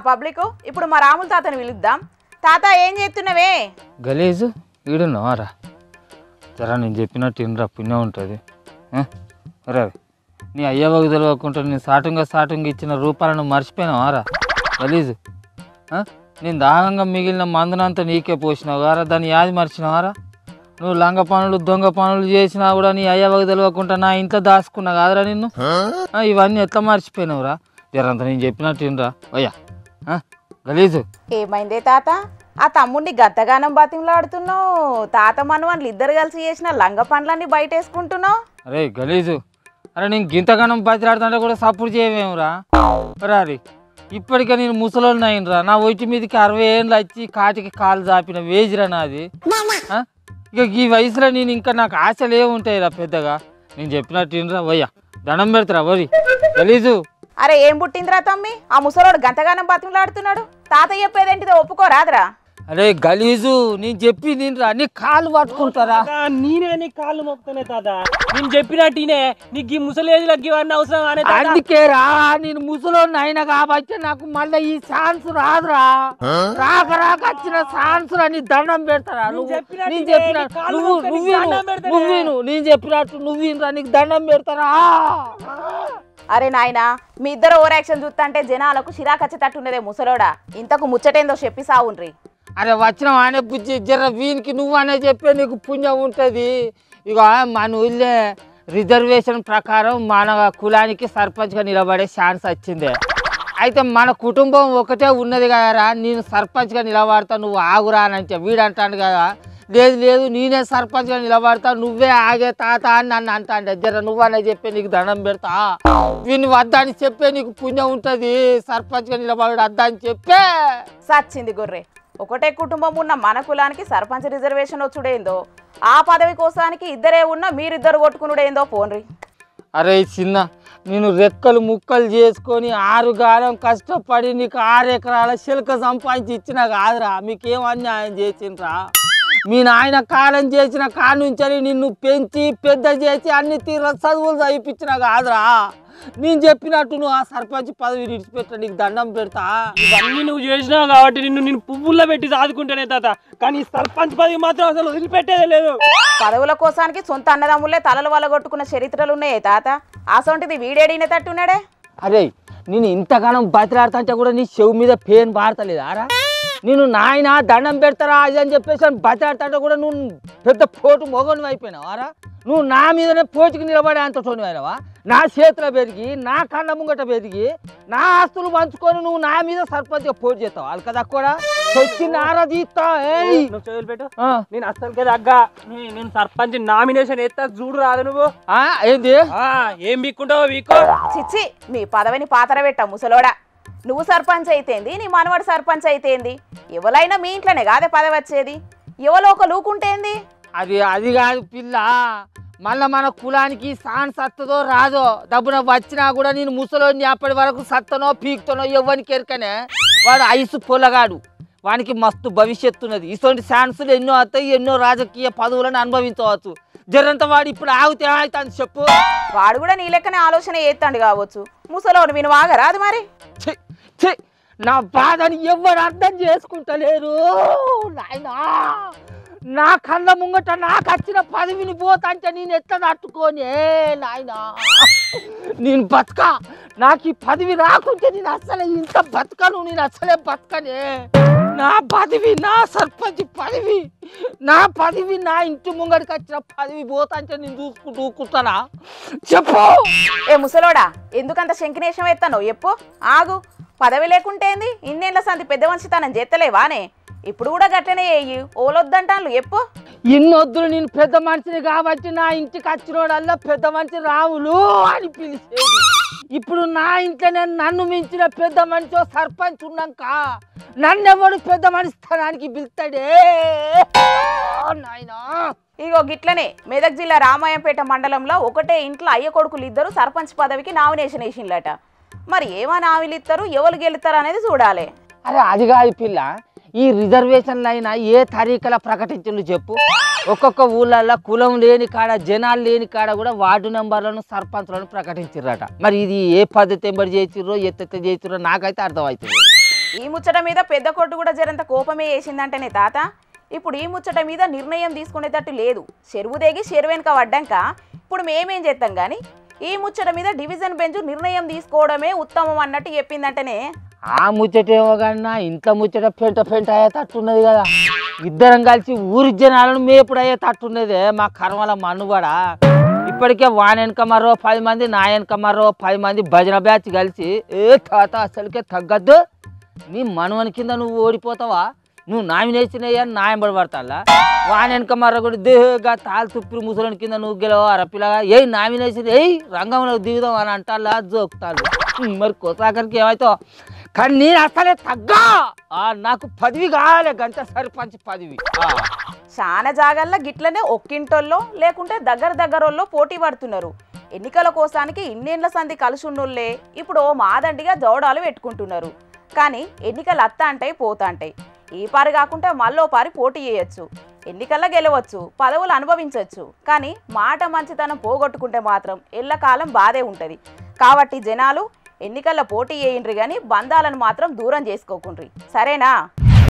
Public ఇప్పుడు మా రాముల తాతని పిలుద్దాం. తాత ఏం చేస్తున్నావే? గలీజు ఈడున్నావారా? జరా నేను చెప్పినట్టు ఇన్రా, పుణ్యం ఉంటుంది. రవి నీ అయ్యవకు తెలియకుండా నేను సాటుంగా ఇచ్చిన రూపాయలను మర్చిపోయినావారా? గలీజు నేను దాహంగా మిగిలిన మందునంతా నీకే పోసినావు కారా, దాన్ని యాది మర్చినావారా? నువ్వు లంగ పనులు దొంగ పనులు చేసినా కూడా నీ అయ్యవకు తెలియకుండా నా ఇంట్లో దాచుకున్నా కాదురా నిన్ను. ఇవన్నీ ఎట్లా మర్చిపోయినావురా? జరంతా నేను చెప్పినట్టు ఇన్రా అయ్యా. గలీజు ఏమైందే తాత? ఆ తమ్ముడిని గద్దగానం బతిమలాడుతున్నావు. తాత మనవాళ్ళు ఇద్దరు కలిసి చేసిన లంగ పండ్లన్నీ బయట వేసుకుంటున్నావు. అరే గలీజు, అరే నేను గింతగానం బతిలాడుతుంటే కూడా సపోర్ట్ చేయమేమురా? రారి ఇప్పటికే నేను ముసలోళ్ళు అయినరా. నా ఒంటి మీదకి 60 ఏళ్ళు వచ్చి కాటికి కాలు చాపిన వేజిరా నాది. ఇక ఈ వయసులో నేను ఇంకా నాకు ఆశలు ఏముంటాయిరా పెద్దగా. నేను చెప్పినట్టు ఇన్రా వయ్యా, దండం పెడతారా వరి. గలీజు అరే ఏం పుట్టిందిరా తమ్మి? ఆ ముసలోడు గంతగానం బతిమలాడుతున్నాడు. తాత చెప్పేదేంటిదో ఒప్పుకోరాదురా? అరే గలీజు నేను చెప్పి నిన్రా, నీ కాళ్ళు పట్టుకుంటారా? నేనే నీ కాళ్ళు మొక్కుతానే తాత. నేను చెప్పినట్టునే నీకు ఈ ముసలేజ్లకి ఇవన్నీ అవసరం అనే. అందుకే రా, నేను ముసలోని అయినా కాబట్టి నాకు మళ్ళీ ఈ ఛాన్స్ రాదురా. రాక వచ్చిన ఛాన్స్ రా. నీ దండం పెడతారా? నేను చెప్పినట్టు నువ్వు నీకు దండం పెడతారా? అరే నాయనా, మీ ఇద్దరు ఓవర్ యాక్షన్ చూస్తుంటే జనాలకు చిరాకచ్చేటట్టున్నదే ముసలోడా. ఇంతకు ముచ్చటేందో చెప్పి సావుండ్రి. అరే వచ్చిన అనే బుజ్జి జర వీనికి నువ్వు అనే చెప్పే నీకు పుణ్యం ఉంటుంది. ఇక మన ఊళ్ళే రిజర్వేషన్ ప్రకారం మన కులానికి సర్పంచ్గా నిలబడే ఛాన్స్ వచ్చిందే. అయితే మన కుటుంబం ఒకటే ఉన్నది కదరా, నేను సర్పంచ్గా నిలబడతా నువ్వు ఆగురా అని అంటే వీడు అంటాడు కదా, లేదు నేనే సర్పంచ్గా నిలబడతా నువ్వే ఆగే తాత అని నన్ను అంటాండే. జర నువ్వనే చెప్పే నీకు దండం పెడతా. వీడిని వద్దని చెప్పే నీకు పుణ్యం ఉంటుంది. సర్పంచ్గా నిలబడు వద్దా అని చెప్పే. సచ్చింది గొర్రె. ఒకటే కుటుంబం ఉన్న మన కులానికి సర్పంచ్ రిజర్వేషన్ వచ్చుడేందో, ఆ పదవి కోసానికి ఇద్దరే ఉన్న మీరిద్దరు కొట్టుకునుడేందో పోన్రి. అరే చిన్న, నేను రెక్కలు ముక్కలు చేసుకొని 6 గాలం కష్టపడి నీకు 6 ఎకరాల చిలక సంపాదించి ఇచ్చినా కాదురా. మీకేం అన్యాయం చేసిండ్రా? మీ నాయన కాలం చేసిన కాడ నుంచి నిన్ను పెంచి పెద్ద చేసి అన్ని తీర చదువులు చదివించినా కాదురా. నేను చెప్పినట్టు నువ్వు ఆ సర్పంచ్ పదవి విడిచిపెట్ట, నీకు దండం పెడతా. ఇవన్నీ నువ్వు చేసినావు కాబట్టి నిన్ను పువ్వుల్లో పెట్టి సాదుకుంటేనే తాత, కానీ సర్పంచ్ పదవి మాత్రం అసలు వదిలిపెట్టేదే లేదు. పదవుల కోసానికి సొంత అన్నదమ్ములే తలలు వలగొట్టుకున్న చరిత్రలు ఉన్నాయే తాత. అసొంటిది వీడేడిన తట్టున్నాడే. అరే నేను ఇంతగానం బతిలాడుతుంటే కూడా నీ చెవు మీద పేన్ పాడతలేదు ఆరా? నేను నాయన దండం పెడతారా అది అని చెప్పేసి బతిలాడుతుంటే కూడా నువ్వు పెద్ద పోటు మొగను అయిపోయినావు ఆరా? నువ్వు నా మీదనే పోటుకు నిలబడే అంత చోటు అయినావా? నా చేతిలో పెరిగి నా కళ్ళ ముంగట పెరిగి నా ఆస్తులు పంచుకొని నువ్వు నా మీద సర్పంచ్గా పోటీ చేస్తావు. వాళ్ళ కదా కూడా వచ్చింది ఆరాధిస్తా. నేను అసలుకే దగ్గ నేను సర్పంచ్ నామినేషన్ ఎత్తా చూడు రాదు. నువ్వు ఏంది ఏం బిక్కుంటావో వీకో. చిచ్చి, మీ పదవిని పాతర పెట్ట ముసలోడా. నువ్వు సర్పంచ్ అయితేంది, నీ మనవడు సర్పంచ్ అయితేంది, ఎవరైనా మీ ఇంట్లోనే కాదే పదవి వచ్చేది. ఎవరో ఒక లూకుంటేంది. అది కాదు పిల్ల, మళ్ళీ మన కులానికి సాన్ సత్తదో రాదో డబ్బున వచ్చినా కూడా నేను ముసలోని అప్పటి వరకు సత్తనో పీక్తనో ఎవరికి ఎరకనే. వాడు ఐసు పొలగాడు, వానికి మస్తు భవిష్యత్తు ఉన్నది. ఇటువంటి ఛాన్సులు ఎన్నో వస్తాయి, ఎన్నో రాజకీయ పదవులను అనుభవించవచ్చు. జరంతా వాడు ఇప్పుడు ఆగితే ఏమవుతుంది చెప్పు? వాడు కూడా నీ లెక్కనే ఆలోచన చేస్తాడు కావచ్చు. ముసలోడు విను ఆగరాదు మరి. నా బాధని ఎవరు అర్థం చేసుకుంటలేరు నాయనా. నా కళ్ళ ముంగట నాకు వచ్చిన పదవిని పోతాంటే నేను ఎట్లా తట్టుకోనే నాయనా. నేను బతక, నాకు ఈ పదవి రాకుంటే నేను అసలే ఇంత బతకను. నేను అసలే బతకనే. నా పదవి, నా సర్పంచ్ పదవి, నా పదవి, నా ఇంటి ముంగడికి వచ్చిన పదవి పోతాంటే నేను చూసుకుంటూ కూర్చున్నా చెప్పు. ఏ ముసలోడా, ఎందుకంత శంకినేషం ఎత్తాను ఎప్పు. ఆగు, పదవి లేకుంటేంది? ఇన్నేళ్ల సంది పెద్ద వంశతనం చేస్తలేవానే? ఇప్పుడు కూడా గట్లనే అయ్యి ఓలొద్దంటాను ఎప్పు. ఇన్నొద్దులు నేను పెద్ద మనిషిని కాబట్టి నా ఇంటికి వచ్చినోడల్లా పెద్ద మనిషి రావులు అని పిలిచేది. ఇప్పుడు నా ఇంట్లోనే నన్ను మించిన పెద్ద మనిషి సర్పంచ్ ఉన్నాక నన్నెవడు పెద్ద మనిషి స్థానానికి పిలుస్తాడే నాయనా. ఇగో గిట్లనే మెదక్ జిల్లా రామాయంపేట మండలంలో ఒకటే ఇంట్లో అయ్య కొడుకులు ఇద్దరు సర్పంచ్ పదవికి నామినేషన్ వేసిండ్లట. మరి ఏమని ఆవిలు ఇస్తారు, ఎవరు గెలుస్తారు అనేది చూడాలి. అరే అది కాదు పిల్ల, ఈ రిజర్వేషన్లు అయినా ఏ తారీఖుల ప్రకటించు చెప్పు. ఒక్కొక్క ఊళ్ళల్లో కులం లేని కాడ, జనాలు లేని కాడ కూడా వార్డు నెంబర్లను సర్పంచ్లను ప్రకటించారట. మరి ఇది ఏ పద్ధతి ఎంబడి చేసిర్రో ఎత్త చేసిర్రో నాకైతే అర్థమవుతుంది. ఈ ముచ్చట మీద పెద్ద కొట్టు కూడా జరంత కోపమే వేసిందంటేనే తాత ఇప్పుడు ఈ ముచ్చట మీద నిర్ణయం తీసుకునేటట్టు లేదు. చెరువు దేగి చెరువు వెనుక పడ్డాక ఇప్పుడు మేమేం చేస్తాం కానీ ఈ ముచ్చట మీద డివిజన్ బెంచ్ నిర్ణయం తీసుకోవడమే ఉత్తమం అన్నట్టు చెప్పిందంటేనే. ఆ ముచ్చటేమో కన్నా ఇంత ముచ్చట పెంట అయ్యేటట్టున్నది కదా. ఇద్దరం కలిసి ఊరి జనాలను మేపుడు అయ్యేటట్టున్నదే మా కర్మల మనుగడ. ఇప్పటికే వానెనక మరో 10 మంది, నా వెనక మరో 10 మంది భజన బ్యాచ్ కలిసి తాత అసలుకే తగ్గద్దు, నీ మనవని కింద నువ్వు ఓడిపోతావా, నువ్వు నామినేషన్ అయ్యని నాయంబడి పడతా. వానెనక మరో కూడా దేహగా తాలు తుప్పిరి ముసలిని కింద నువ్వు గెలవ అరపిల్లగా నామినేషన్ రంగంలో దిగుదాం అని అంటాలా జోకుతాడు. మరి కొసాకరికి ఏమవుతావు కానీ నేను అసలే తగ్గా, నాకు పదవి కావాలి గంట సర్పంచ్ పదవి. చాలా జాగాల్లో గిట్లనే ఒక్కింటోళ్ళో లేకుంటే దగ్గరోళ్ళో పోటీ పడుతున్నారు. ఎన్నికల కోసానికి ఇన్నేళ్ల సంధి కలిసి ఉన్నోళ్ళే ఇప్పుడు మాదండిగా దౌడాలు పెట్టుకుంటున్నారు. కానీ ఎన్నికలు అత్త అంటాయి పోతా అంటాయి. ఈ పారి కాకుండా మళ్ళో పారి పోటీ చేయొచ్చు, ఎన్నికల్లో గెలవచ్చు, పదవులు అనుభవించవచ్చు. కానీ మాట మంచితనం పోగొట్టుకుంటే మాత్రం ఎల్లకాలం బాధే ఉంటుంది. కాబట్టి జనాలు ఎన్నికల్లో పోటీ చేయండ్రి కానీ బంధాలను మాత్రం దూరం చేసుకోకుండ్రి, సరేనా?